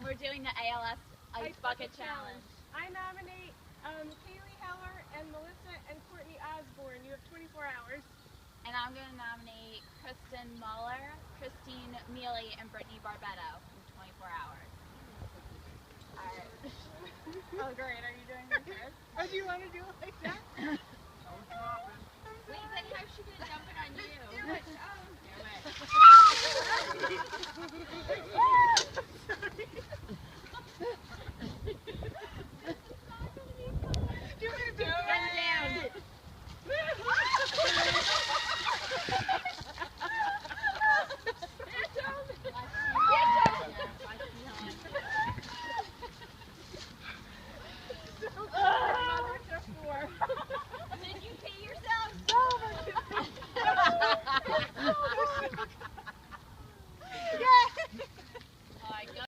we're doing the ALS Ice Bucket Challenge. I nominate Kaylee Heller and Melissa and Courtney Osborne. You have 24 hours. And I'm going to nominate Kristen Muller, Christine Mealy, and Brittany Barbetto in 24 hours. Alright. Oh great, are you doing this first? Oh, do you want to do it like that? Wait, then how's she going to dump it on you? Do it. Do it.